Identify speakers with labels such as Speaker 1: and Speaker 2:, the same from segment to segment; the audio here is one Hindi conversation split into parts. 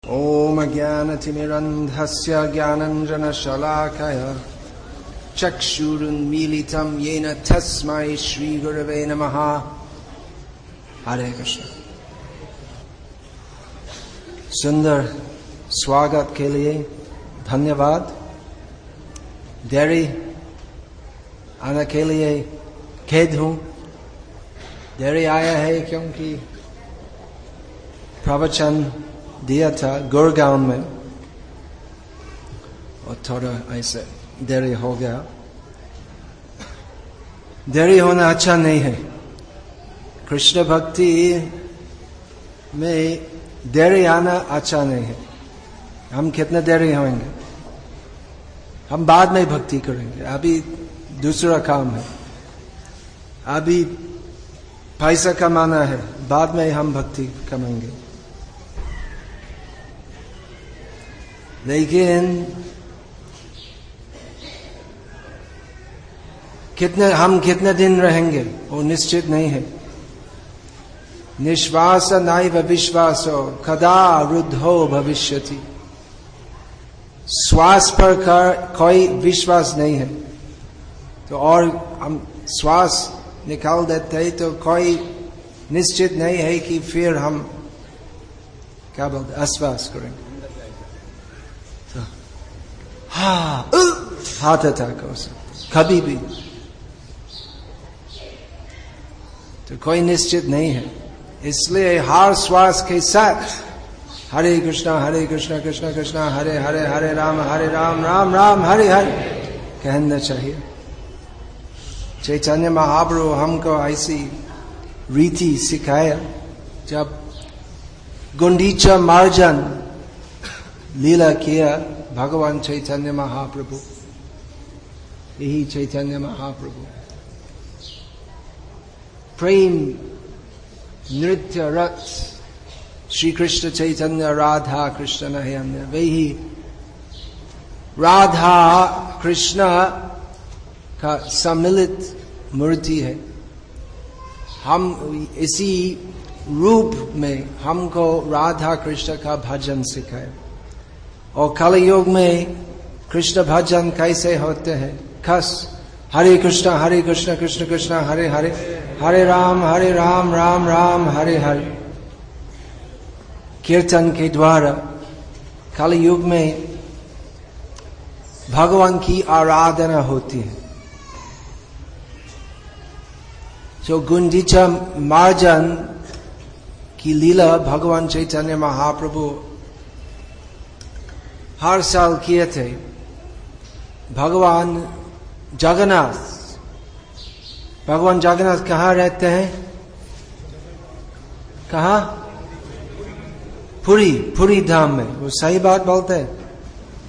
Speaker 1: ओम ज्ञानतिमिरन्धस्य ज्ञानाञ्जनशलाकया चक्षुरुन्मीलितं येन तस्मै श्रीगुरवे नमः। हरे कृष्ण। सुंदर स्वागत के लिए धन्यवाद। देरी आने के लिए खेद हूँ। देरी आया है क्योंकि प्रवचन दिया था गुड़गांव में और थोड़ा ऐसे देरी हो गया। देरी होना अच्छा नहीं है। कृष्ण भक्ति में देरी आना अच्छा नहीं है। हम कितने देरी होंगे, हम बाद में भक्ति करेंगे। अभी दूसरा काम है, अभी पैसा कमाना है, बाद में हम भक्ति करेंगे। लेकिन हम कितने दिन रहेंगे वो निश्चित नहीं है। निश्वास नैव विश्वासो कदा रुद्धो भविष्यति। श्वास पर कोई विश्वास नहीं है तो और हम श्वास निकाल देते हैं तो कोई निश्चित नहीं है कि फिर हम क्या बोलते आश्वास करेंगे। हार्ट अटैक हो सकता कभी भी, तो कोई निश्चित नहीं है। इसलिए हर श्वास के साथ हरे कृष्णा कृष्णा कृष्णा हरे हरे, हरे राम राम राम हरे हरे कहना चाहिए। चैतन्य महाप्रभु हमको ऐसी रीति सिखाया। जब गुंडीचा मार्जन लीला किया भगवान चैतन्य महाप्रभु, यही चैतन्य महाप्रभु प्रेम नृत्य रथ श्री कृष्ण चैतन्य राधा कृष्ण नहीं अन्य। वही राधा कृष्ण का सम्मिलित मूर्ति है। हम इसी रूप में हमको राधा कृष्ण का भजन सिखाए। और कलयुग में कृष्ण भजन कैसे होते हैं? खस हरे कृष्ण कृष्ण कृष्ण हरे हरे, हरे राम राम राम हरे हरे। कीर्तन के द्वारा कलयुग में भगवान की आराधना होती है। जो गुंडीचा मार्जन की लीला भगवान चैतन्य महाप्रभु हर साल किए थे। भगवान जगन्नाथ कहाँ रहते हैं? कहाँ? पुरी धाम में। वो सही बात बोलते हैं,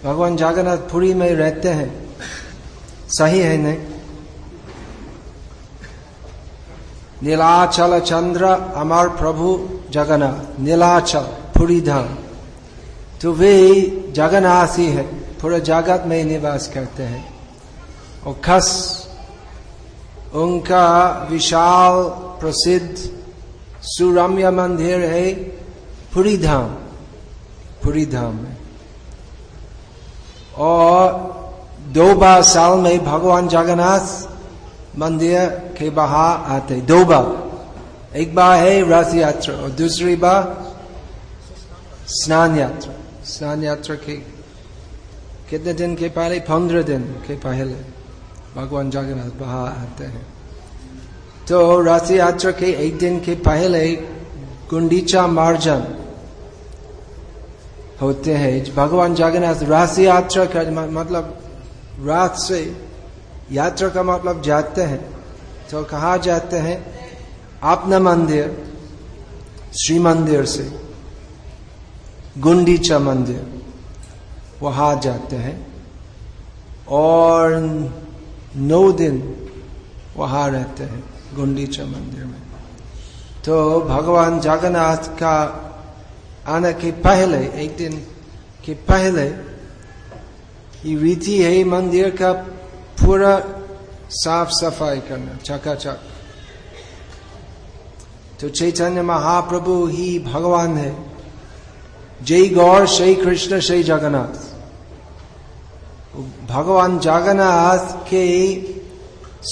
Speaker 1: भगवान जगन्नाथ पुरी में रहते हैं। सही है नहीं? नीलाचल चंद्र अमर प्रभु जगन्नाथ, नीलाचल पुरी धाम। तो वे जगन्नाथी है, पूरे जगत में निवास करते हैं। और खस उनका विशाल प्रसिद्ध सुरम्य मंदिर है पुरी धाम में। और 2 बार साल में भगवान जगन्नाथ मंदिर के बाहर आते। 2 बार, एक बार है रथ यात्रा और दूसरी बार स्नान यात्रा के कितने दिन के पहले? 15 दिन के पहले भगवान जगन्नाथ बाहर आते हैं। तो रथ यात्रा के 1 दिन के पहले गुंडीचा मार्जन होते हैं। भगवान जगन्नाथ रथ यात्रा का मतलब रथ से यात्रा का मतलब जाते हैं। तो कहाँ जाते हैं? अपना मंदिर श्री मंदिर से गुंडीचा मंदिर, वहां जाते हैं और 9 दिन वहां रहते हैं गुंडीचा मंदिर में। तो भगवान जगन्नाथ का आने के पहले 1 दिन के पहले ये रीति है मंदिर का पूरा साफ सफाई करना, चकाचक। तो चैतन्य महाप्रभु ही भगवान है जय गौर श्री कृष्ण श्री जगन्नाथ। भगवान जगन्नाथ के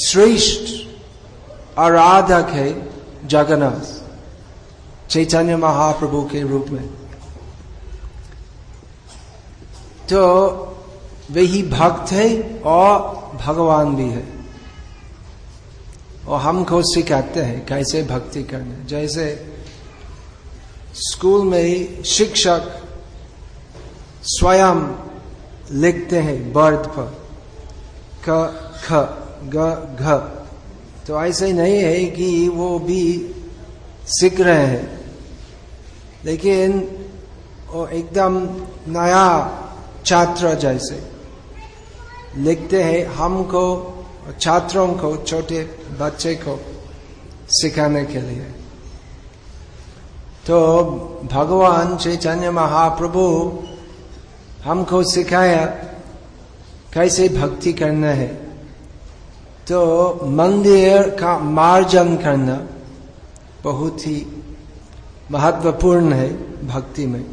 Speaker 1: श्रेष्ठ आराधक है जगन्नाथ, चैतन्य महाप्रभु के रूप में। तो वही भक्त है और भगवान भी है, और हमको सिखाते हैं कैसे भक्ति करना। जैसे स्कूल में शिक्षक स्वयं लिखते हैं बोर्ड पर क ख ग घ, तो ऐसे नहीं है कि वो भी सीख रहे हैं, लेकिन वो एकदम नया छात्र जैसे लिखते हैं, हमको छात्रों को, छोटे बच्चे को सिखाने के लिए। तो भगवान चैतन्य महाप्रभु हमको सिखाया कैसे भक्ति करना है। तो मंदिर का मार्जन करना बहुत ही महत्वपूर्ण है भक्ति में।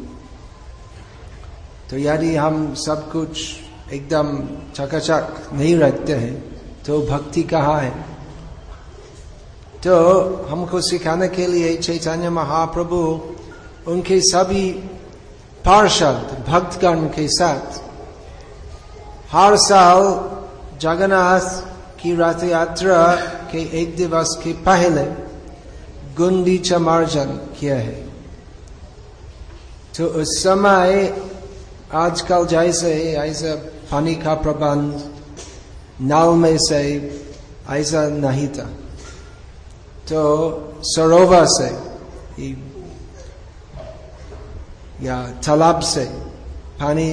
Speaker 1: तो यदि हम सब कुछ एकदम चकाचक नहीं रखते हैं तो भक्ति कहाँ है। तो हमको सिखाने के लिए चैतन्य महाप्रभु उनके सभी पार्षद भक्तगण के साथ हर साल जगन्नाथ की रथ यात्रा के एक दिवस के पहले गुंडीचा मार्जन किया है। तो उस समय आजकल जैसे ऐसा पानी का प्रबंध नल में से ऐसा नहीं था, तो सरोवर से या तालाब से पानी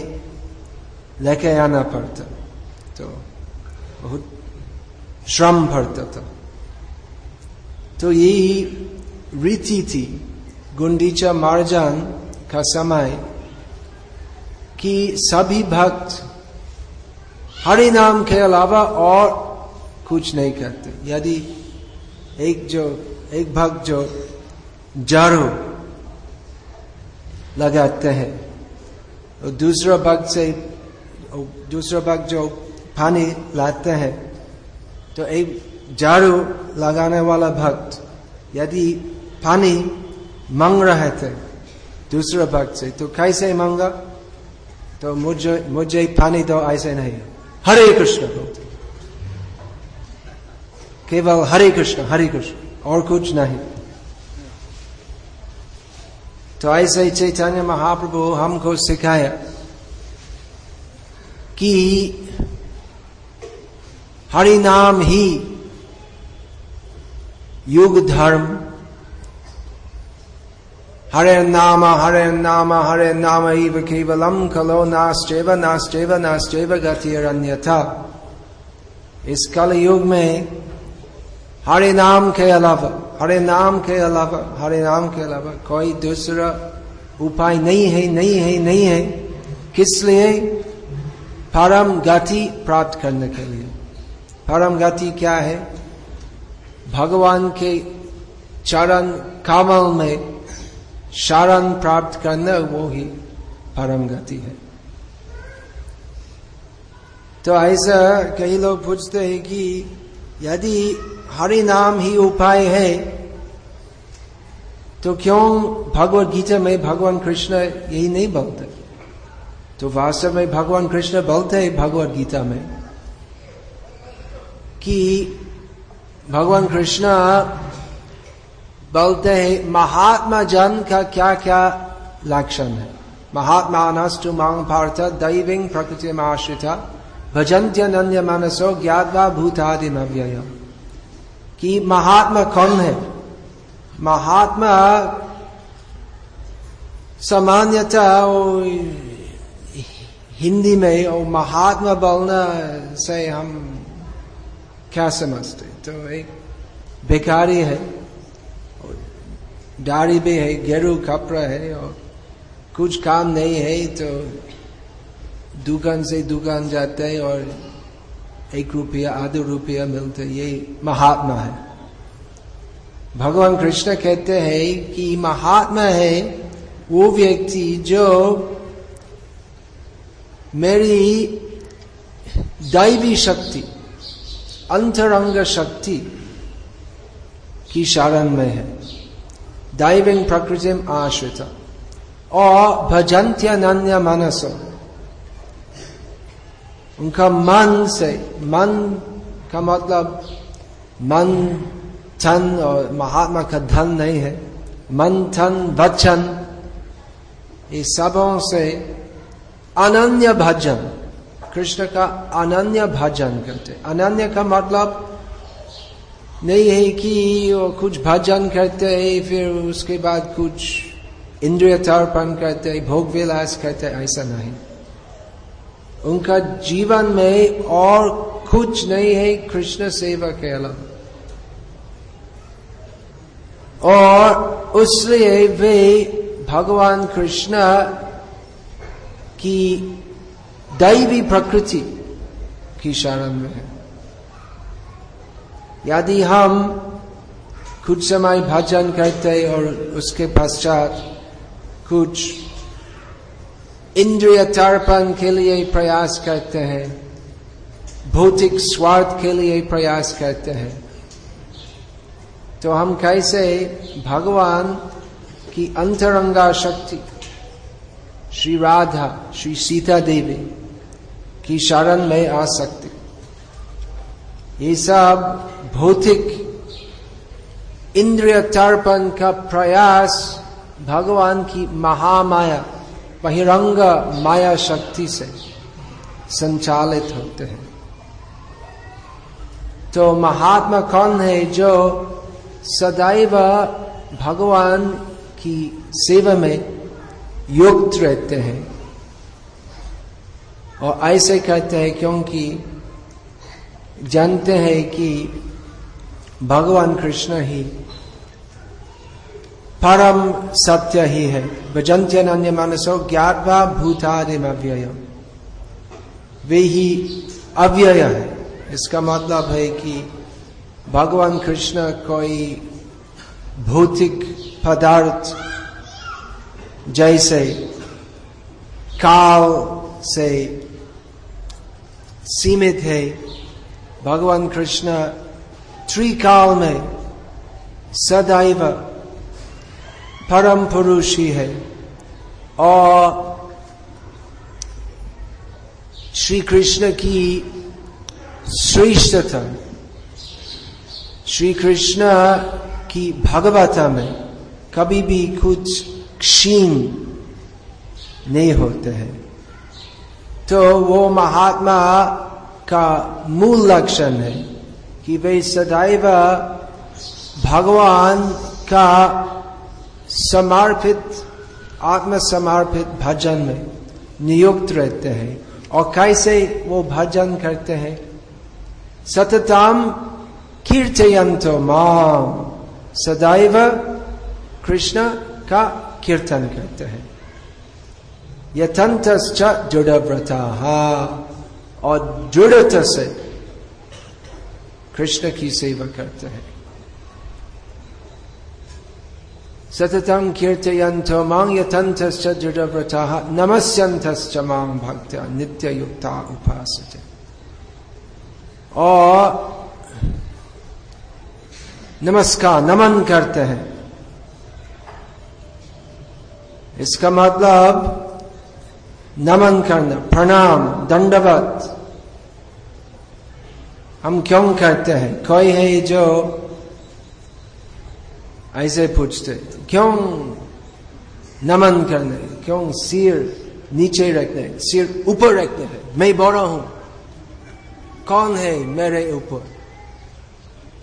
Speaker 1: लेके आना पड़ता, तो बहुत श्रम पड़ता था। तो यही रीति थी गुंडीचा मार्जन का समय कि सभी भक्त हरि नाम के अलावा और कुछ नहीं करते। यदि एक भक्त जो झाड़ू लगाते हैं और दूसरा भक्त जो पानी लाते हैं, तो एक झाड़ू लगाने वाला भक्त यदि पानी मांग रहे थे दूसरा भक्त से, तो कैसे मांगा? तो मुझे पानी दो, ऐसे नहीं, हरे कृष्ण बोलते, केवल हरे कृष्ण और कुछ नहीं। तो ऐसे चैतन्य महाप्रभु हमको सिखाया कि हरि नाम ही युग धर्म, हरे नाम इव केवलम खलो नास्चैव गतिरन्यथा। इस कल युग में हरे नाम के अलावा कोई दूसरा उपाय नहीं है। किस लिए? परम गति प्राप्त करने के लिए। परम गति क्या है? भगवान के चरण कमल में शरण प्राप्त करना, वो ही परम गति है। तो ऐसा कई लोग पूछते हैं कि यदि हरि नाम ही उपाय है तो क्यों भगवद गीता में भगवान कृष्ण यही नहीं बोलते? तो वास्तव में भगवान कृष्ण बोलते हैं भगवद गीता में कि भगवान कृष्ण बोलते हैं महात्मा जन का क्या क्या लक्षण है। महात्मा नस्तु मां पार्थ दैवीं प्रकृति आश्रिता भजन्त्यनन्य मनसो ज्ञात्वा भूतादिम अव्ययम्। कि महात्मा कौन है? महात्मा सामान्यतः हिंदी में और महात्मा बोलना से हम क्या समझते? तो एक भिखारी है, दाढ़ी भी है, गेरू कपड़ा है और कुछ काम नहीं है तो दुकान से दुकान जाते हैं और 1 रुपया आधा रुपया मिलते, ये महात्मा है। भगवान कृष्ण कहते हैं कि महात्मा है वो व्यक्ति जो मेरी दैवी शक्ति, अंतरंग शक्ति की शरण में है, दैवीं प्रकृतिम आश्रिता, और भजन्त्यनन्य मनसो, उनका मन से, मन का मतलब मन धन और महात्मा का धन नहीं है, मन धन वचन, ये सबों से अनन्य भजन, कृष्ण का अनन्य भजन करते। अनन्य का मतलब नहीं है कि वो कुछ भजन करते हैं फिर उसके बाद कुछ इंद्रिय तर्पण करते, भोग विलास करते, ऐसा नहीं। उनका जीवन में और कुछ नहीं है कृष्ण सेवा के अलावा, और उसलिए वे भगवान कृष्ण की दैवी प्रकृति की शरण में है। यदि हम कुछ समय भजन करते और उसके पश्चात कुछ इंद्रिय तर्पण के लिए प्रयास करते हैं, भौतिक स्वार्थ के लिए प्रयास करते हैं, तो हम कैसे भगवान की अंतरंगा शक्ति श्री राधा, श्री सीता देवी की शरण में आ सकते? ये सब भौतिक इंद्रिय तर्पण का प्रयास भगवान की महामाया, बहिरंग माया शक्ति से संचालित होते हैं। तो महात्मा कौन है जो सदैव भगवान की सेवा में युक्त रहते हैं, और ऐसे कहते हैं क्योंकि जानते हैं कि भगवान कृष्ण ही परम सत्य ही है। भजन्त्यनन्य मनसो ज्ञात्वा भूतादिम अव्ययम्, वे ही अव्यय है। इसका मतलब है कि भगवान कृष्ण कोई भौतिक पदार्थ जैसे काल से सीमित है। भगवान कृष्ण त्रिकाल में सदैव परम पुरुष ही है, और श्री कृष्ण की श्रेष्ठता, श्री कृष्ण की भगवता में कभी भी कुछ क्षीण नहीं होते हैं। तो वो महात्मा का मूल लक्षण है कि वे सदैव भगवान का समर्पित, आत्मसमर्पित भजन में नियुक्त रहते हैं। और कैसे वो भजन करते हैं? सततम कीर्तयन्तो माम, सदैव कृष्ण का कीर्तन करते हैं। यथंतश्च दृढ़व्रताः, और दृढ़ता से कृष्ण की सेवा करते हैं। सततम कीर्तयन्तो मां यथंतश्च दृढ़व्रताः नमस्यन्तश्च मां भक्त्या नित्ययुक्ता उपासते। और नमस्कार, नमन करते हैं। इसका मतलब नमन करना, प्रणाम, दंडवत। हम क्यों करते हैं? कोई है जो ऐसे पूछते, क्यों नमन करने, क्यों सिर नीचे रखने, सिर ऊपर रखने है? मैं बोल रहा हूं, कौन है मेरे ऊपर?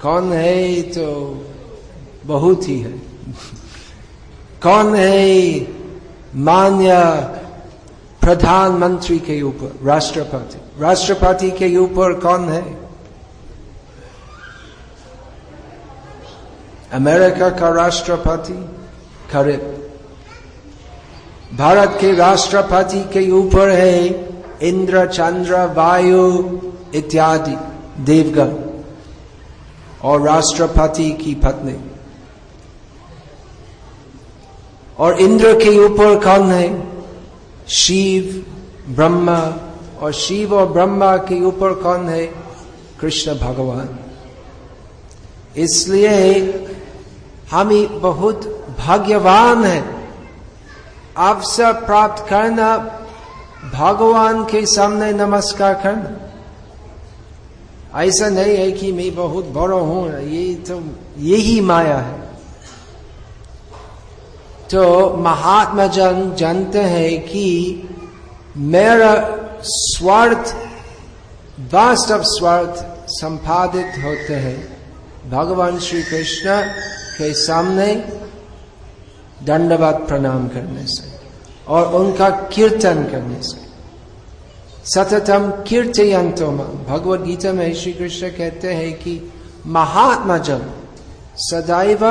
Speaker 1: कौन है तो बहुत ही है। कौन है मान्य प्रधानमंत्री के ऊपर? राष्ट्रपति। राष्ट्रपति के ऊपर कौन है? अमेरिका का राष्ट्रपति करीब। भारत के राष्ट्रपति के ऊपर है इंद्र, चंद्र, वायु इत्यादि देवगण, और राष्ट्रपति की पत्नी। और इंद्र के ऊपर कौन है? शिव, ब्रह्मा, और शिव और ब्रह्मा के ऊपर कौन है? कृष्ण भगवान। इसलिए हम ही बहुत भाग्यवान हैं अवसर प्राप्त करना भगवान के सामने नमस्कार करना। ऐसा नहीं है कि मैं बहुत बड़ा हूं, ये तो यही माया है। तो महात्मा जन जानते हैं कि मेरा स्वार्थ, वास्तव स्वार्थ संपादित होते हैं भगवान श्री कृष्ण के सामने दंडवत प्रणाम करने से और उनका कीर्तन करने से। सततम कीर्तयन्तो मां, भगवद गीता में श्री कृष्ण कहते हैं कि महात्मा जन सदैव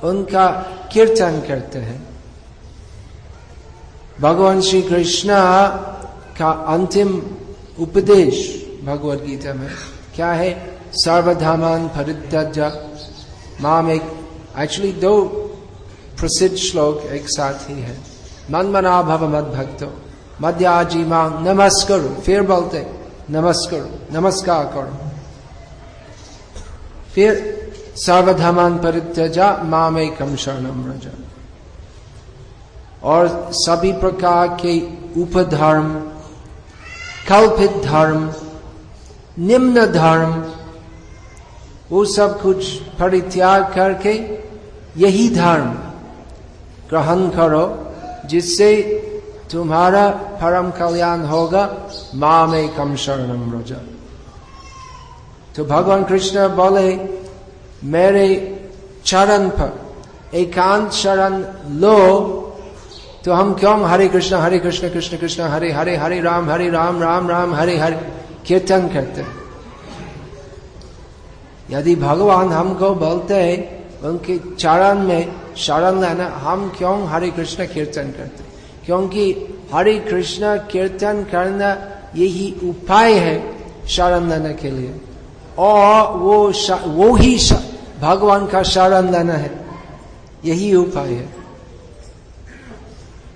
Speaker 1: उनका कीर्तन करते हैं। भगवान श्री कृष्ण का अंतिम उपदेश भगवद गीता में क्या है? सर्वधर्मान् परित्यज्य माम एक, एक्चुअली दो प्रसिद्ध श्लोक एक साथ ही है। मन्मना भव मद्भक्तो मध्याजी मां नमस्करो, फिर बोलते नमस्करो, नमस्कार करो। फिर सर्वधर्मान् परित्यज्य मामेकं शरणं व्रज, और सभी प्रकार के उपधर्म, कल्पित धर्म, निम्न धर्म, वो सब कुछ परित्याग करके यही धर्म ग्रहण करो जिससे तुम्हारा परम कल्याण होगा। मामेकं शरणं व्रज। तो भगवान कृष्ण बोले मेरे चरण पर एकांत शरण लो, तो हम क्यों हरे कृष्ण कृष्ण कृष्ण हरे हरे, हरे राम राम राम हरे हरे कीर्तन करते हैं? यदि भगवान हमको बोलते हैं उनके चरण में शरण लेना, हम क्यों हरे कृष्ण कीर्तन करते? क्योंकि हरे कृष्ण कीर्तन करना यही उपाय है शरण लेने के लिए, और वो ही भगवान का शरण लेना है, यही उपाय है।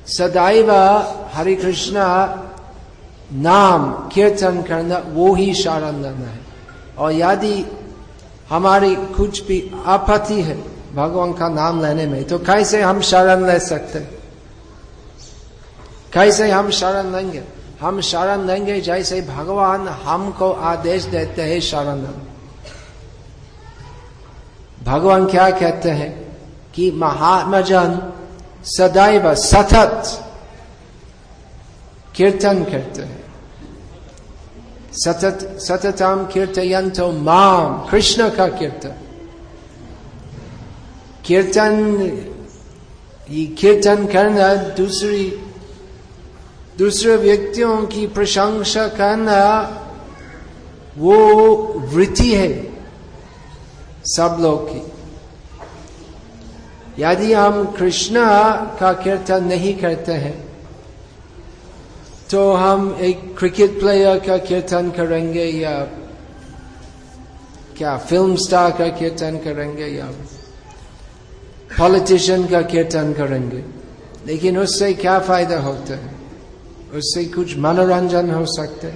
Speaker 1: सदैव हरे कृष्ण नाम कीर्तन करना वो ही शरण लेना है। और यदि हमारी कुछ भी आपत्ति है भगवान का नाम लेने में, तो कैसे हम शरण ले सकते? कैसे हम शरण लेंगे? हम शरण लेंगे जैसे भगवान हमको आदेश देते हैं शरण लेने। भगवान क्या कहते हैं कि महात्मा जन सदैव सतत कीर्तन करते हैं। सततम कीर्तयन्तो माम, कृष्ण का कीर्तन। कीर्तन करना दूसरे व्यक्तियों की प्रशंसा करना वो वृत्ति है सब लोग की। यदि हम कृष्ण का कीर्तन नहीं करते हैं तो हम एक क्रिकेट प्लेयर का कीर्तन करेंगे, या क्या फिल्म स्टार का कीर्तन करेंगे, या पॉलिटिशियन का कीर्तन करेंगे। लेकिन उससे क्या फायदा होता है? उससे कुछ मनोरंजन हो सकते,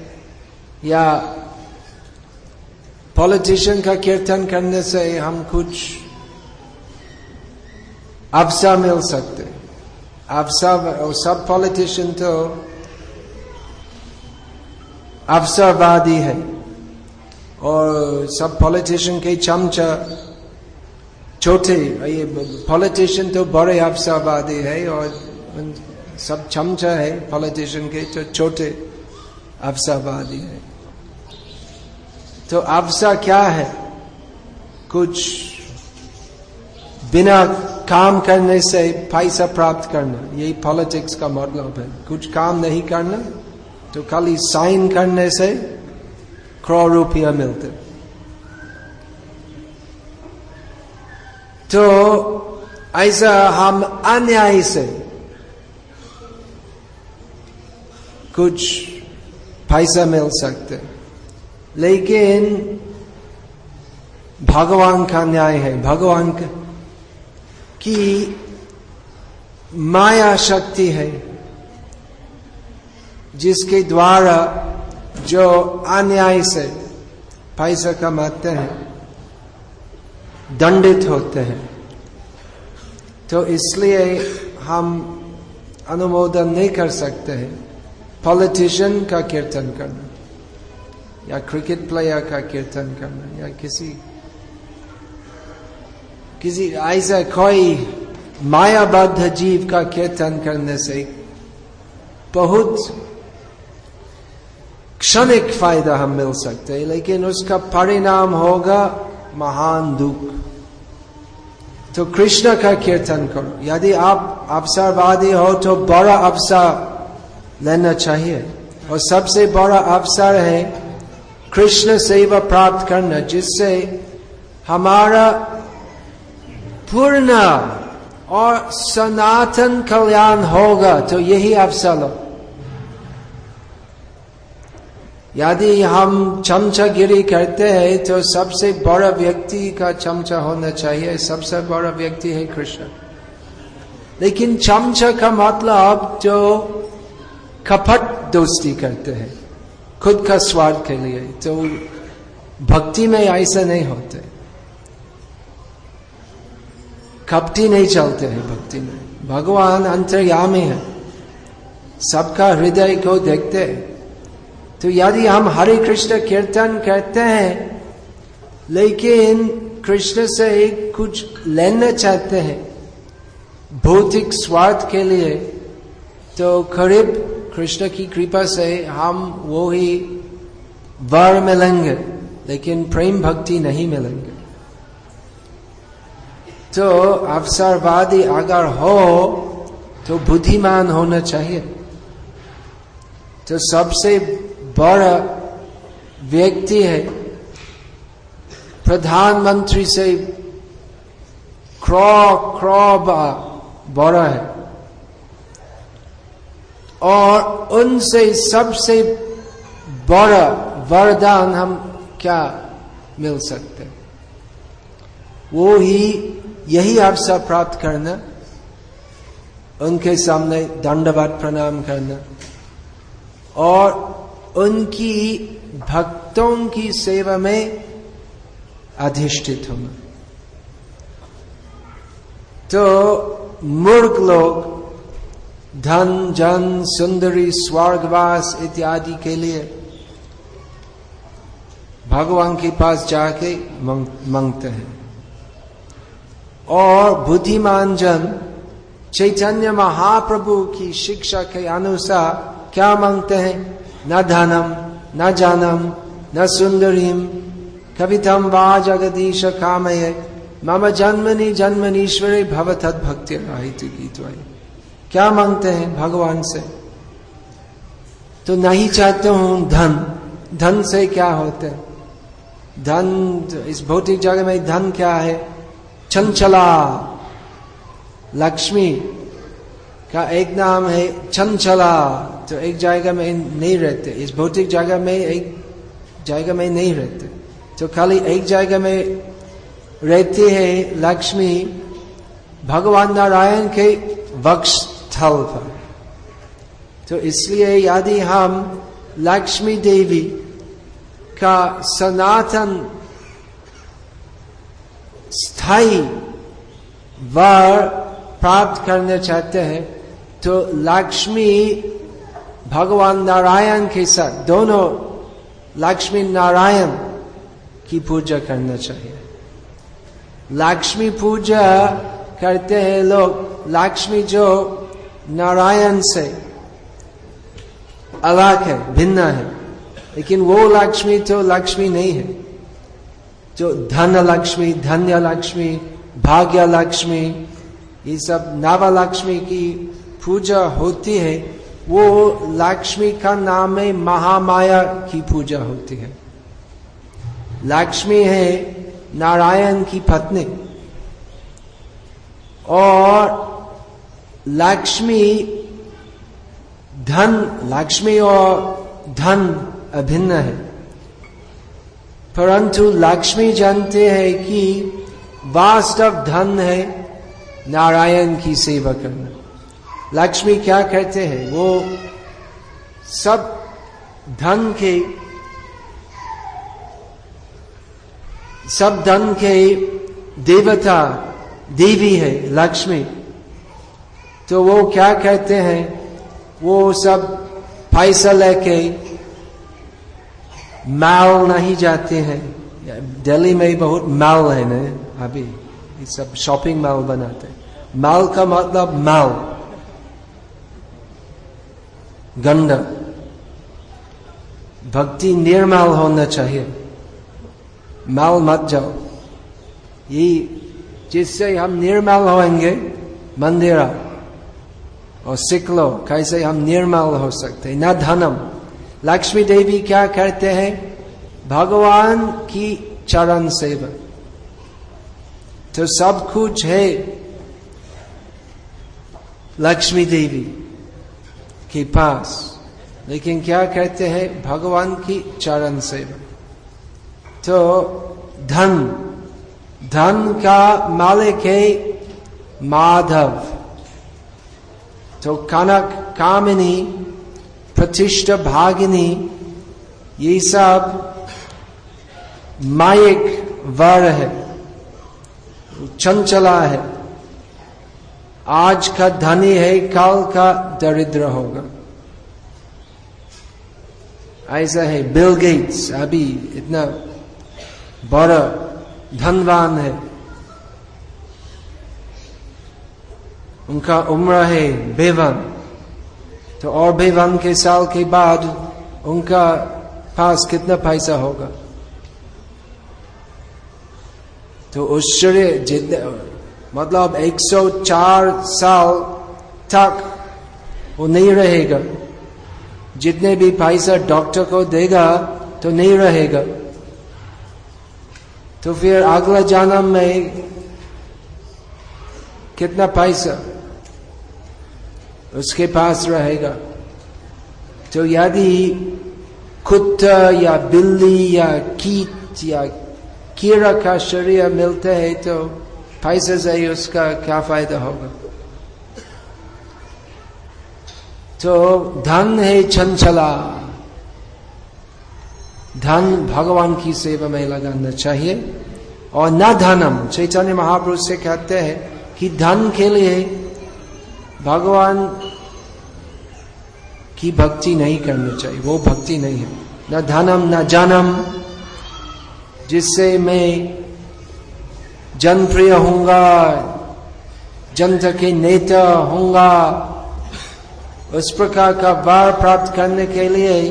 Speaker 1: या पॉलिटिशियन का कीर्तन करने से हम कुछ अवसर मिल सकते। अवसर, और सब पॉलिटिशियन तो अवसरवादी है, और सब पॉलिटिशियन के चमचा छोटे, ये पॉलिटिशियन तो बड़े अवसरवादी है, और सब चमचा है पॉलिटिशियन के तो छोटे अवसरवादी है। तो अवसर क्या है? कुछ बिना काम करने से पैसा प्राप्त करना, यही पॉलिटिक्स का मतलब है। कुछ काम नहीं करना, तो खाली साइन करने से करोड़ रुपया मिलते। तो ऐसा हम अन्याय से कुछ पैसा मिल सकते, लेकिन भगवान का न्याय है। भगवान की माया शक्ति है जिसके द्वारा जो अन्याय से पैसा कमाते हैं दंडित होते हैं। तो इसलिए हम अनुमोदन नहीं कर सकते हैं पॉलिटिशियन का कीर्तन करना या क्रिकेट प्लेयर का कीर्तन करना या किसी ऐसा कोई मायाबद्ध जीव का कीर्तन करने से बहुत क्षणिक फायदा हम मिल सकते हैं, लेकिन उसका परिणाम होगा महान दुख। तो कृष्ण का कीर्तन करो। यदि आप अवसरवादी हो तो बड़ा अवसर लेना चाहिए, और सबसे बड़ा अवसर है कृष्ण सेवा प्राप्त करना, जिससे हमारा पूर्ण और सनातन कल्याण होगा। तो यही अवसर लो। यदि हम चमचागिरी करते हैं तो सबसे बड़ा व्यक्ति का चमचा होना चाहिए, सबसे बड़ा व्यक्ति है कृष्ण। लेकिन चमचा का मतलब जो कपट दोस्ती करते हैं खुद का स्वार्थ के लिए, तो भक्ति में ऐसा नहीं होते, कपटी नहीं चलते हैं भक्ति में। भगवान अंतर्यामी है, सबका हृदय को देखते हैं। तो यदि हम हरे कृष्ण कीर्तन करते हैं लेकिन कृष्ण से कुछ लेना चाहते हैं भौतिक स्वार्थ के लिए, तो करीब कृष्ण की कृपा से हम वो ही वर मिलेंगे, लेकिन प्रेम भक्ति नहीं मिलेंगे। तो अवसरवादी अगर हो तो बुद्धिमान होना चाहिए। तो सबसे बड़ा व्यक्ति है प्रधानमंत्री से बड़ा है, और उनसे सबसे बड़ा वरदान हम क्या मिल सकते हैं? वो ही यही अवसर प्राप्त करना, उनके सामने दंडवत प्रणाम करना और उनकी भक्तों की सेवा में अधिष्ठित होना। तो मूर्ख लोग धन, जन, सुंदरी, स्वर्गवास इत्यादि के लिए भगवान के पास जाके मांगते हैं, और बुद्धिमान जन चैतन्य महाप्रभु की शिक्षा के अनुसार क्या मांगते हैं? न धनम, न जानम, न सुंदरीम, कवितम वा जगदीश कामये, मम जन्मनि जन्मनीश्वरे भव तद भक्ति राहिति गीतवाई। क्या मांगते हैं भगवान से? तो नहीं चाहते हूं धन। धन से क्या होता है? धन, इस भौतिक जगत में धन क्या है? चंचला। लक्ष्मी का एक नाम है चंचला। तो एक जगह में नहीं रहते, इस भौतिक जगह में एक जगह में नहीं रहते, तो खाली एक जगह में रहती है लक्ष्मी भगवान नारायण के वक्षस्थल पर। तो इसलिए यदि हम लक्ष्मी देवी का सनातन स्थायी वर प्राप्त करना चाहते हैं तो लक्ष्मी भगवान नारायण के साथ दोनों लक्ष्मी नारायण की पूजा करना चाहिए। लक्ष्मी पूजा करते हैं लोग, लक्ष्मी जो नारायण से अलग है, भिन्न है, लेकिन वो लक्ष्मी तो लक्ष्मी नहीं है। जो धन लक्ष्मी, धन्य लक्ष्मी, भाग्य लक्ष्मी, ये सब नवलक्ष्मी की पूजा होती है, वो लक्ष्मी का नाम है महामाया की पूजा होती है। लक्ष्मी है नारायण की पत्नी, और लक्ष्मी धन, लक्ष्मी और धन अभिन्न है, परंतु लक्ष्मी जानते हैं कि वास्तव धन है नारायण की सेवा करना। लक्ष्मी क्या कहते हैं, वो सब धन के देवता देवी है लक्ष्मी। तो वो क्या कहते हैं, वो सब पैसा लेके मॉल नहीं जाते हैं। दिल्ली में बहुत मॉल है ना अभी, ये सब शॉपिंग मॉल बनाते हैं। मॉल का मतलब मॉल गंदा, भक्ति निर्मल होना चाहिए। मॉल मत जाओ, ये जिससे हम निर्मल होंगे मंदिर और सीख लो कैसे हम निर्मल हो सकते। न धनम, लक्ष्मी देवी क्या करते हैं, भगवान की चरण सेवा। तो सब कुछ है लक्ष्मी देवी के पास, लेकिन क्या कहते हैं, भगवान की चरण सेवा। तो धन का मालिक है माधव। तो कनक, कामिनी, प्रतिष्ठा, भागिनी, ये सब मायिक वर है, चंचला है। आज का धनी है, कल का दरिद्र होगा। ऐसा है। बिल गेट्स अभी इतना बड़ा धनवान है, उनका उम्र है 52, तो और 52 के साल के बाद उनका पास कितना पैसा होगा। तो उस शरीर जितने मतलब 104 साल तक वो नहीं रहेगा। जितने भी पैसा डॉक्टर को देगा तो नहीं रहेगा। तो फिर अगला जन्म में कितना पैसा उसके पास रहेगा। तो यदि कुत्ता या बिल्ली या कीट या कीड़ा का शरीर मिलता है तो पैसे से उसका क्या फायदा होगा। तो धन है चंचला, धन भगवान की सेवा में लगाना चाहिए। और न धनम, चैतन्य महाप्रभु से कहते हैं कि धन के लिए भगवान की भक्ति नहीं करनी चाहिए, वो भक्ति नहीं है। न धनम न जनम, जिससे मैं जनप्रिय होऊंगा, जनता के नेता होऊंगा, उस प्रकार का वर प्राप्त करने के लिए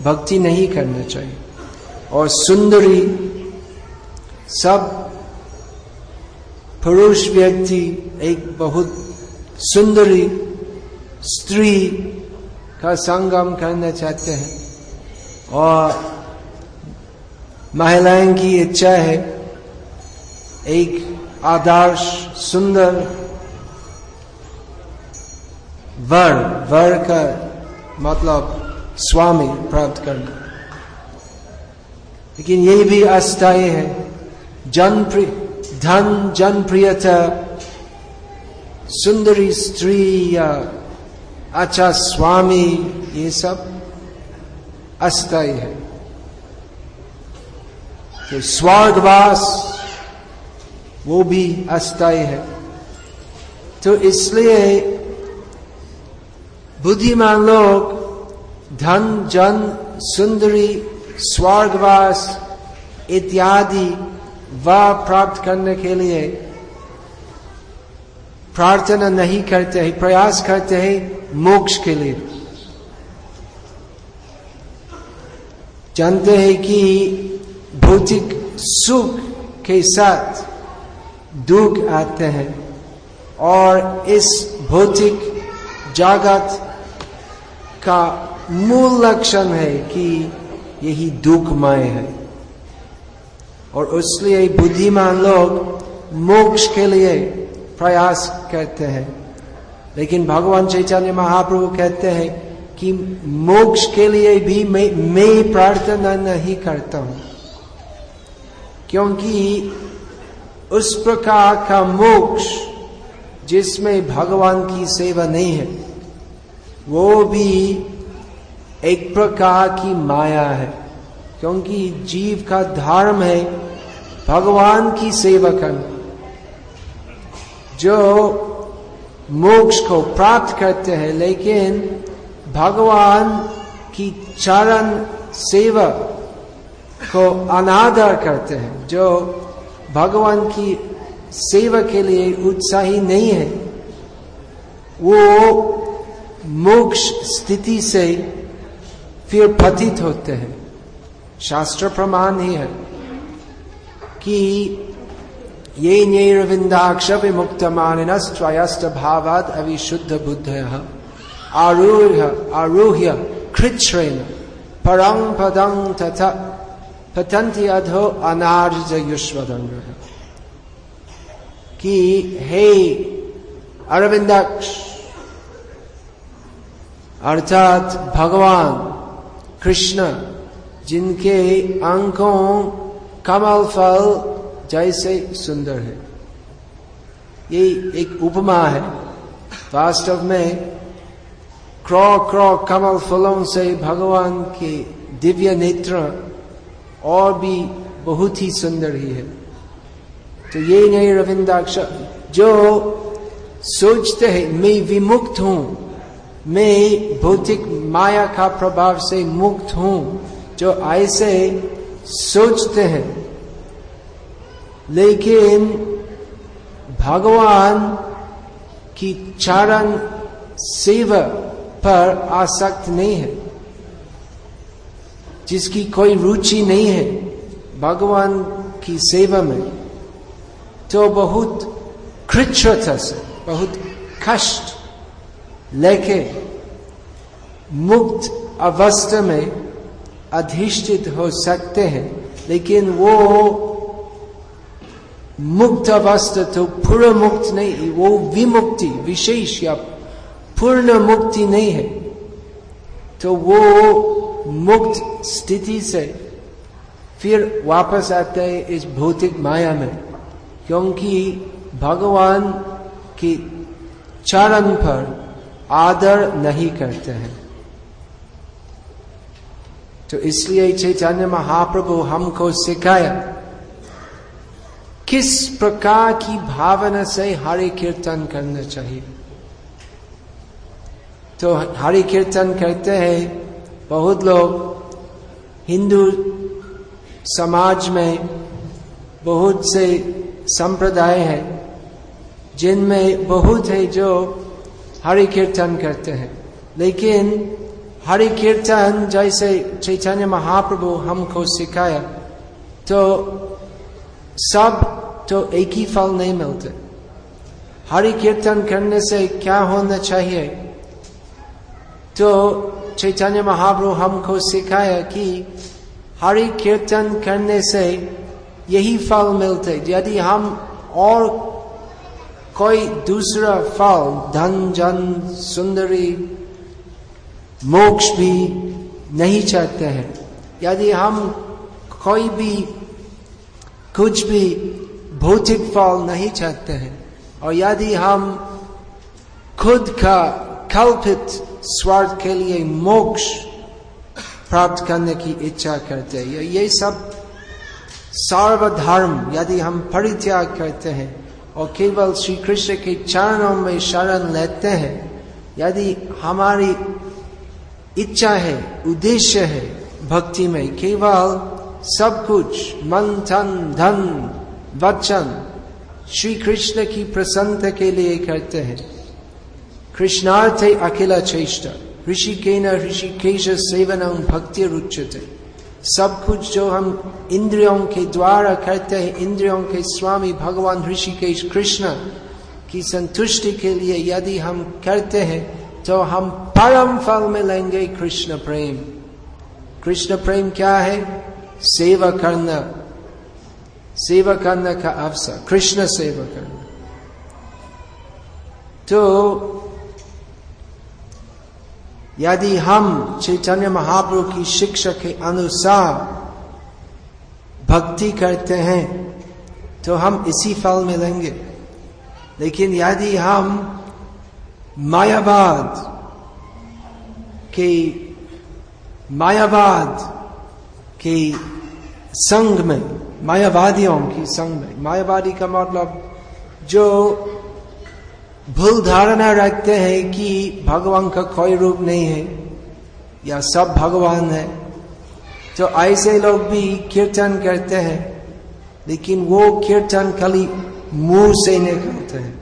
Speaker 1: भक्ति नहीं करना चाहिए। और सुंदरी, सब पुरुष व्यक्ति एक बहुत सुंदरी स्त्री का संगम करना चाहते हैं, और महिलाओं की इच्छा है एक आदर्श सुंदर वर का मतलब स्वामी प्राप्त करना। लेकिन ये भी अस्थायी है। धन, जनप्रियता, सुंदरी स्त्री या अच्छा स्वामी, ये सब अस्थायी है। तो स्वर्गवास वो भी अस्थायी है। तो इसलिए बुद्धिमान लोग धन, जन, सुंदरी, स्वर्गवास इत्यादि वह प्राप्त करने के लिए प्रार्थना नहीं करते हैं, प्रयास करते हैं मोक्ष के लिए। जानते हैं कि भौतिक सुख के साथ दुख आते हैं, और इस भौतिक जगत का मूल लक्षण है कि यही दुखमय है। और इसलिए बुद्धिमान लोग मोक्ष के लिए प्रयास करते हैं। लेकिन भगवान चैतन्य महाप्रभु कहते हैं कि मोक्ष के लिए भी मैं प्रार्थना नहीं करता हूं, क्योंकि उस प्रकार का मोक्ष जिसमें भगवान की सेवा नहीं है, वो भी एक प्रकार की माया है, क्योंकि जीव का धर्म है भगवान की सेवा करना। जो मोक्ष को प्राप्त करते हैं लेकिन भगवान की चरण सेवा को अनादर करते हैं, जो भगवान की सेवा के लिए उत्साही नहीं है, वो मोक्ष स्थिति से फिर पतित होते हैं। शास्त्र प्रमाण ही है कि ये नैरविंदाक्ष विमुक्तमानिनस्त्वयस्त भावात् अविशुद्ध बुद्धयः आरुह्य कृच्छ्रेण परं पदं तथा पतन्ति अधो अनार्जयुष्वदङ्गः। कि हे अरविंदाक्ष अर्थात भगवान कृष्ण, जिनके अंकों कमल फल जैसे सुंदर है। ये एक उपमा है। वास्तव में क्रौ कमल फलों से भगवान के दिव्य नेत्र और भी बहुत ही सुंदर ही है। तो ये नहीं रविंदाक्ष जो सोचते हैं मैं विमुक्त हूं, मैं भौतिक माया का प्रभाव से मुक्त हूं, जो ऐसे सोचते हैं लेकिन भगवान की चरण सेवा पर आसक्त नहीं है, जिसकी कोई रुचि नहीं है भगवान की सेवा में, तो बहुत कृच्छ्रता से, बहुत कष्ट लेके मुक्त अवस्था में अधिष्ठित हो सकते हैं। लेकिन वो मुक्त अवस्था तो पूर्ण मुक्त नहीं, वो विमुक्ति विशेष या पूर्ण मुक्ति नहीं है। तो वो मुक्त स्थिति से फिर वापस आते हैं इस भौतिक माया में, क्योंकि भगवान की चरण पर आदर नहीं करते हैं। तो इसलिए चैतन्य महाप्रभु हमको सिखाया किस प्रकार की भावना से हरि कीर्तन करना चाहिए। तो हरि कीर्तन करते हैं बहुत लोग। हिंदू समाज में बहुत से संप्रदाय हैं जिनमें बहुत है जो हरि कीर्तन करते हैं, लेकिन हरि कीर्तन जैसे चैतन्य महाप्रभु हमको सिखाया तो सब तो एक ही फल नहीं मिलते। हरि कीर्तन करने से क्या होना चाहिए? तो चैतन्य महाप्रभु हमको सिखाया कि हरि कीर्तन करने से यही फल मिलते। यदि हम और कोई दूसरा फल, धन जन सुंदरी मोक्ष भी नहीं चाहते हैं, यदि हम कोई भी कुछ भी भौतिक फल नहीं चाहते हैं, और यदि हम खुद का कल्पित स्वार्थ के लिए मोक्ष प्राप्त करने की इच्छा करते हैं, ये सब सर्वधर्म यदि हम परित्याग करते हैं और केवल श्री कृष्ण के चरणों में शरण लेते हैं, यदि हमारी इच्छा है, उद्देश्य है भक्ति में केवल सब कुछ मन तन धन वचन श्री कृष्ण की प्रसन्नता के लिए करते हैं। कृष्णार्थे अखिल चेष्टा ऋषिकेन ऋषिकेश सेवनं भक्ति रुच्यते। सब कुछ जो हम इंद्रियों के द्वारा करते हैं, इंद्रियों के स्वामी भगवान ऋषिकेश कृष्ण की संतुष्टि के लिए यदि हम करते हैं तो हम परम फल मिलेंगे, कृष्ण प्रेम। कृष्ण प्रेम क्या है? सेवा करना, सेवा करने का अवसर, कृष्ण सेवा करना। तो यदि हम चैतन्य महाप्रभु की शिक्षा के अनुसार भक्ति करते हैं तो हम इसी फल मिलेंगे। लेकिन यदि हम मायावाद के संग में, मायावादियों की संग में, मायावादी का मतलब जो भूल धारणा रखते हैं कि भगवान का कोई रूप नहीं है या सब भगवान है, तो ऐसे लोग भी कीर्तन करते हैं, लेकिन वो कीर्तन खाली मुंह से निकलते हैं।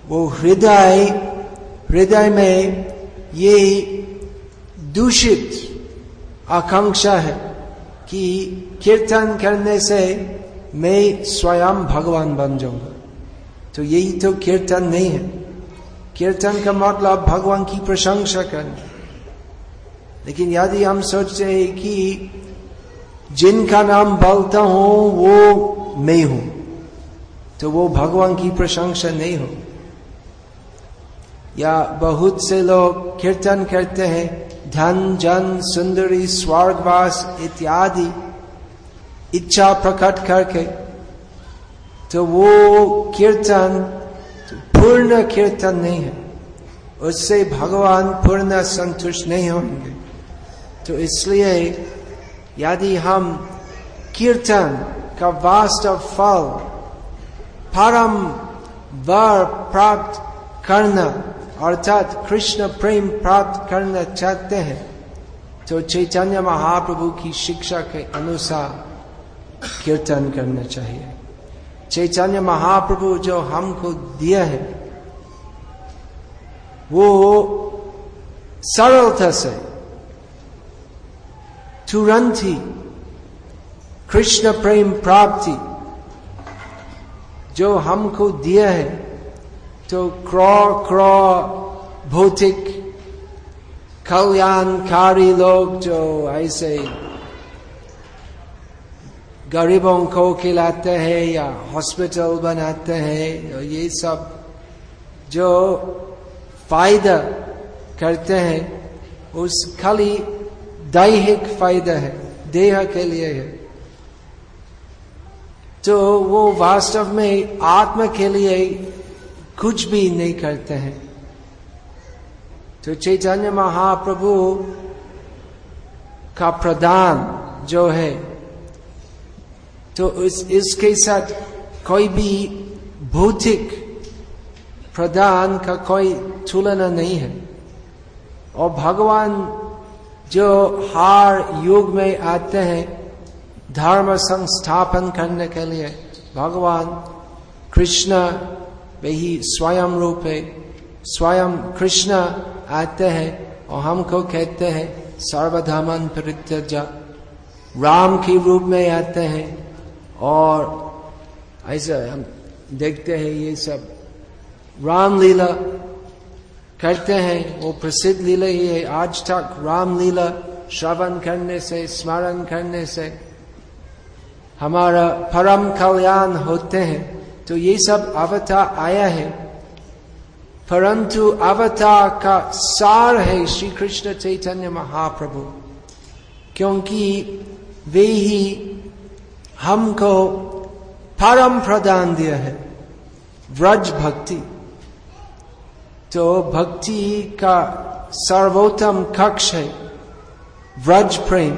Speaker 1: वो हृदय में ये दूषित आकांक्षा है कि कीर्तन करने से मैं स्वयं भगवान बन जाऊंगा। तो यही तो कीर्तन नहीं है। कीर्तन का मतलब भगवान की प्रशंसा करना। लेकिन यदि हम सोचते हैं कि जिनका नाम बोलता हूं वो मैं हूं, तो वो भगवान की प्रशंसा नहीं हो। या बहुत से लोग कीर्तन करते हैं धन जन सुंदरी स्वर्गवास इत्यादि इच्छा प्रकट करके, तो वो कीर्तन पूर्ण कीर्तन नहीं है, उससे भगवान पूर्ण संतुष्ट नहीं होंगे। तो इसलिए यदि हम कीर्तन का वास्तव फल परम वर प्राप्त करना अर्थात कृष्ण प्रेम प्राप्त करना चाहते हैं, तो चैतन्य महाप्रभु की शिक्षा के अनुसार कीर्तन करना चाहिए। चैतन्य महाप्रभु जो हमको दिया है वो सरलता से तुरंत ही कृष्ण प्रेम प्राप्ति जो हमको दिया है, तो क्रो भौतिक कल्याणकारी लोग जो ऐसे गरीबों को खिलाते हैं या हॉस्पिटल बनाते हैं, और ये सब जो फायदा करते हैं उस खाली दैहिक फायदा है, देह के लिए है। तो वो वास्तव में आत्मा के लिए कुछ भी नहीं करते हैं। तो चैतन्य महाप्रभु का प्रदान जो है, तो इसके साथ कोई भी भौतिक प्रदान का कोई तुलना नहीं है। और भगवान जो हर युग में आते हैं धर्म संस्थापन करने के लिए, भगवान कृष्ण वही स्वयं रूप है, स्वयं कृष्ण आते हैं और हमको कहते हैं सर्वधर्मं परित्यज्य, राम के रूप में आते हैं। और ऐसा हम देखते हैं ये सब रामलीला करते हैं, वो प्रसिद्ध लीला ही है। आज तक रामलीला श्रवण करने से, स्मरण करने से हमारा परम कल्याण होते हैं। तो ये सब अवतार आया है, परंतु अवतार का सार है श्री कृष्ण चैतन्य महाप्रभु, क्योंकि वे ही हमको परम प्रदान दिया है व्रज भक्ति। तो भक्ति का सर्वोत्तम कक्ष है व्रज प्रेम,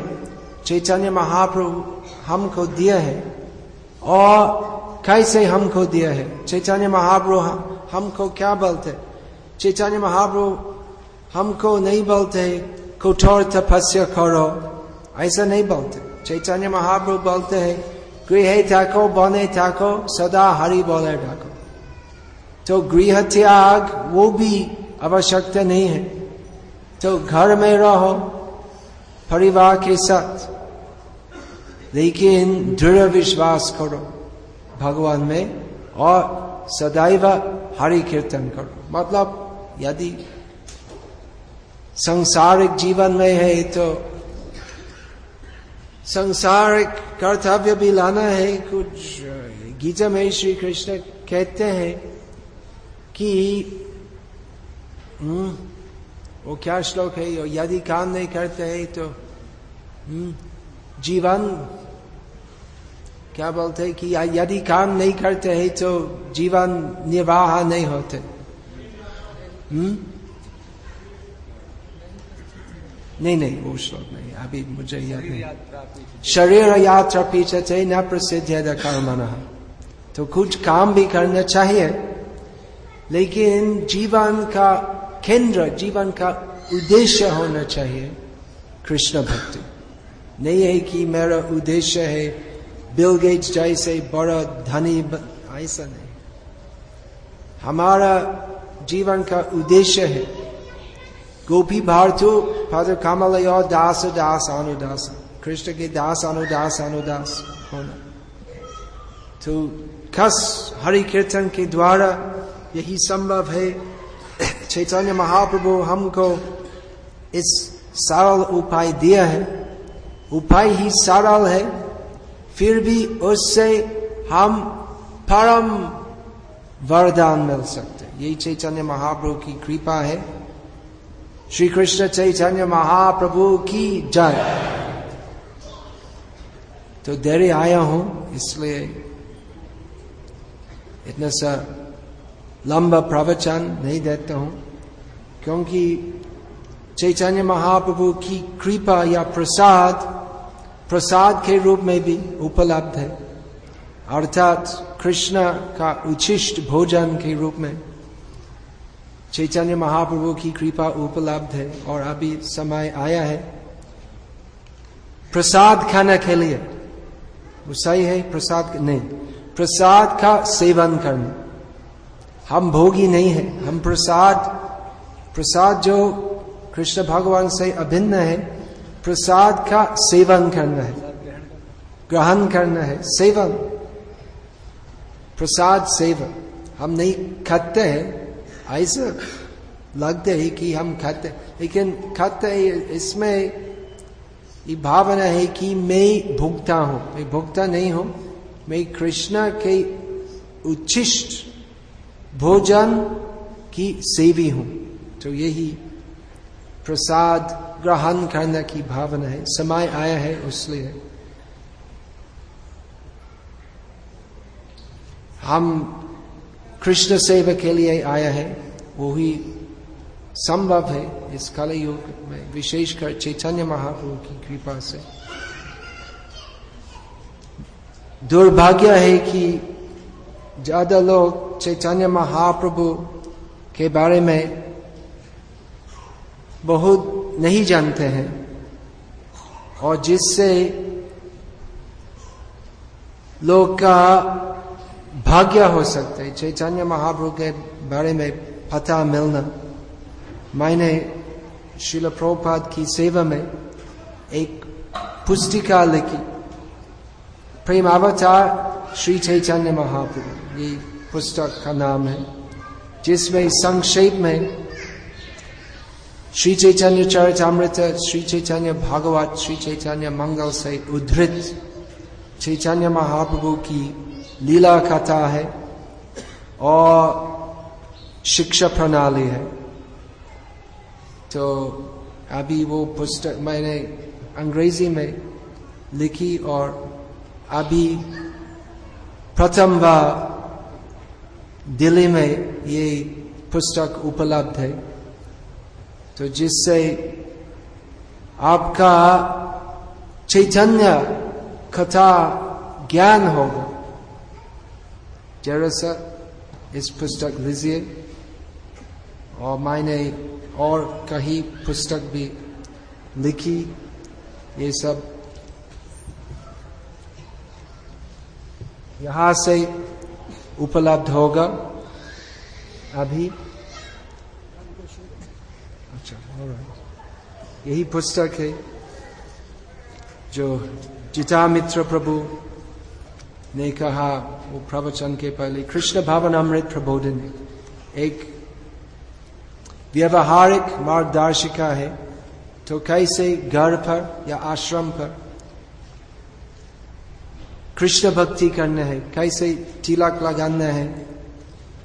Speaker 1: चैतन्य महाप्रभु हमको दिया है। और कैसे हमको दिया है? चैतन्य महाप्रभु हमको क्या बोलते? चैतन्य महाप्रभु हमको नहीं बोलते कठोर तपस्या करो, ऐसा नहीं बोलते। चैतन्य महाप्रभु बोलते हैं गृहे थाको बने थाको सदा हरि बोले डाको। तो गृह त्याग वो भी आवश्यकता नहीं है, तो घर में रहो परिवार के साथ, लेकिन दृढ़ विश्वास करो भगवान में और सदैव हरि कीर्तन करो। मतलब यदि सांसारिक जीवन में है तो सांसारिक कर्तव्य भी लाना है। कुछ गीता में श्री कृष्ण कहते हैं कि वो क्या श्लोक है, यदि काम नहीं करते हैं तो जीवन क्या बोलते हैं कि यदि काम नहीं करते हैं तो जीवन निर्वाह नहीं होते। नहीं वो श्लोक नहीं, अभी मुझे याद नहीं। शरीर यात्रा पीछे न प्रसिद्ध कर्मणः। तो कुछ काम भी करना चाहिए, लेकिन जीवन का केंद्र, जीवन का उद्देश्य होना चाहिए कृष्ण भक्ति। नहीं है कि मेरा उद्देश्य है बिल गेट्स जैसे बड़ा धनी, ऐसा नहीं। हमारा जीवन का उद्देश्य है गोपी भारतु पद कमलयो दास दास अनुदास, कृष्ण के दास अनुदास अनुदास होना। तो खस हरि कीर्तन के द्वारा यही संभव है। चैतन्य महाप्रभु हमको इस सरल उपाय दिया है। उपाय ही सरल है, फिर भी उससे हम परम वरदान मिल सकते। यही चैतन्य महाप्रभु की कृपा है। श्री कृष्ण चैतन्य महाप्रभु की जय। तो देरी आया हूं, इसलिए इतना सा लंबा प्रवचन नहीं देता हूं, क्योंकि चैतन्य महाप्रभु की कृपा या प्रसाद के रूप में भी उपलब्ध है, अर्थात कृष्ण का उच्छिष्ट भोजन के रूप में चैतन्य महाप्रभु की कृपा उपलब्ध है। और अभी समय आया है प्रसाद खाने के लिए। वो सही है, प्रसाद नहीं, प्रसाद का सेवन करना। हम भोगी नहीं है, हम प्रसाद जो कृष्ण भगवान से अभिन्न है, प्रसाद का सेवन करना है, ग्रहण करना है। सेवन, प्रसाद सेवन। हम नहीं खाते हैं, ऐसा लगता है कि हम खाते, लेकिन खाते इसमें ये भावना है कि मैं भुगता हूं। मैं भुगता नहीं हूं, मैं कृष्ण के उच्छिष्ट भोजन की सेवी हूं। तो यही प्रसाद ग्रहण करने की भावना है। समय आया है उसलिए हम कृष्ण सेवा के लिए आया है। वही संभव है इस कलयुग में, विशेषकर चैतन्य महाप्रभु की कृपा से। दुर्भाग्य है कि ज्यादा लोग चैतन्य महाप्रभु के बारे में बहुत नहीं जानते हैं, और जिससे लोग का भाग्य हो सकता है चैतन्य महाप्रभु के बारे में पता मिलना। मैंने श्रील प्रभुपाद की सेवा में एक पुस्तिका लिखी, प्रेम अवतार श्री चैतन्य महाप्रभु, ये पुस्तक का नाम है, जिसमें संक्षेप में श्री चैतन्य चरितामृत, श्री चैतन्य भागवत, श्री चैतन्य मंगल से उद्धृत चैतन्य महाप्रभु की लीला कथा है और शिक्षा प्रणाली है। तो अभी वो पुस्तक मैंने अंग्रेजी में लिखी और अभी प्रथम बार दिल्ली में ये पुस्तक उपलब्ध है। तो जिससे आपका चैतन्य कथा ज्ञान होगा, जरा सा इस पुस्तक लीजिए। और मैंने और कहीं पुस्तक भी लिखी, ये सब यहाँ से उपलब्ध होगा अभी। अच्छा, यही पुस्तक है जो जितामित्र प्रभु ने कहा वो प्रवचन के पहले, कृष्ण भावनामृत प्रबोधिनी, एक व्यवहारिक मार्गदर्शिका है। तो कैसे घर पर या आश्रम पर कृष्ण भक्ति करना है, कैसे तिलक लगाना है,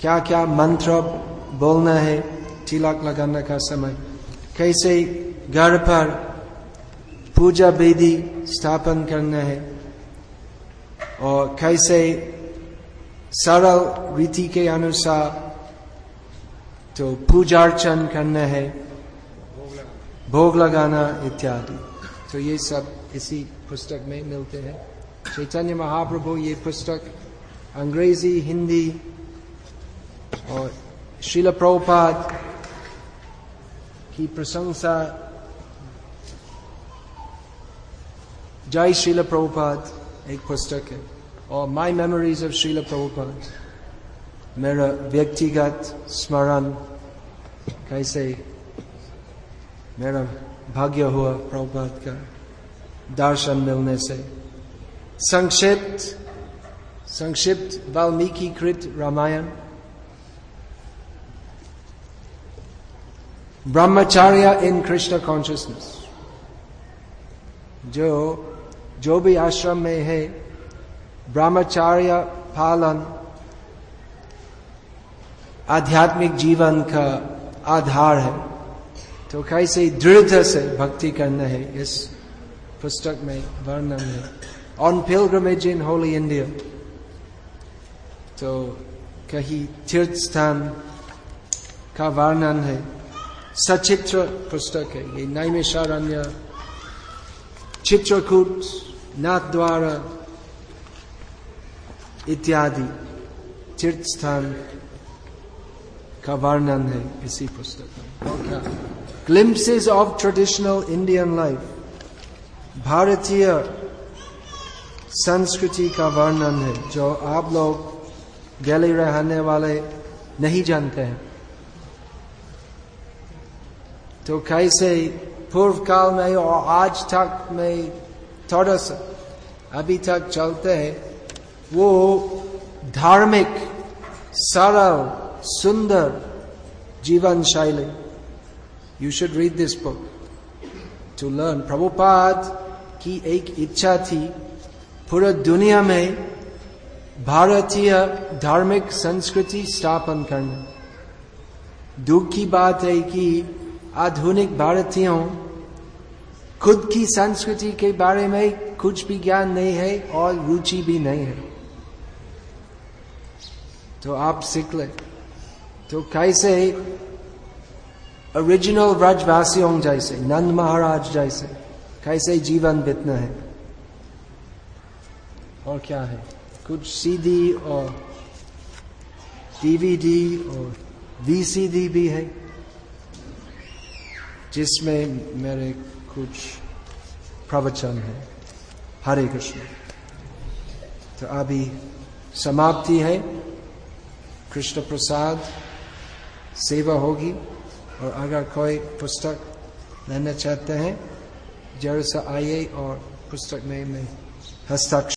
Speaker 1: क्या क्या मंत्र बोलना है तिलक लगाने का समय, कैसे घर पर पूजा वेदी स्थापन करना है, और कैसे सरल रीति के अनुसार तो पूजा अर्चन करना है, भोग लगाना इत्यादि। तो ये सब इसी पुस्तक में मिलते हैं। चैतन्य महाप्रभु ये पुस्तक अंग्रेजी, हिंदी और श्रील प्रभुपाद की प्रशंसा, जय श्रील प्रभुपाद एक पुस्तक है, और my memories of Srila Prabhupada मेरा व्यक्तिगत स्मरण, कैसे मेरा भाग्य हुआ प्रभुपाद का दर्शन मिलने से। संक्षिप्त वाल्मीकि कृत रामायण, ब्रह्मचर्य इन कृष्ण कॉन्शियसनेस, जो भी आश्रम में है ब्रह्मचर्य पालन आध्यात्मिक जीवन का आधार है। तो कैसे दृढ़ता से भक्ति करना है इस पुस्तक में वर्णन है। On pilgrimage in Holi India, तो कहीं तीर्थ स्थान का वर्णन है। सचित्र पुस्तक है ये, नैमिषारण्य, चित्रकूट, नाथद्वारा इत्यादि तीर्थ स्थान का वर्णन है इसी पुस्तक में। और क्या glimpses of traditional Indian life, भारतीय संस्कृति का वर्णन है जो आप लोग दिल्ली रहने वाले नहीं जानते हैं। तो कैसे पूर्व काल में और आज तक में थोड़ा सा अभी तक चलते हैं, वो धार्मिक सरल सुंदर जीवन शैली। You should read this book to learn. Prabhupada की एक इच्छा थी पूरा दुनिया में भारतीय धार्मिक संस्कृति स्थापन करना। दुख की बात है कि आधुनिक भारतीयों खुद की संस्कृति के बारे में कुछ भी ज्ञान नहीं है और रुचि भी नहीं है। तो आप सीख ले तो कैसे ओरिजिनल ब्रजवासियों जैसे, नंद महाराज जैसे कैसे जीवन बीतना है। और क्या है, कुछ सीडी और डीवीडी और वीसीडी भी है जिसमें मेरे कुछ प्रवचन है। हरे कृष्ण। तो अभी समाप्ति है, कृष्ण प्रसाद सेवा होगी, और अगर कोई पुस्तक लेना चाहते हैं जरूर से आइए और पुस्तक में हस्ताक्षर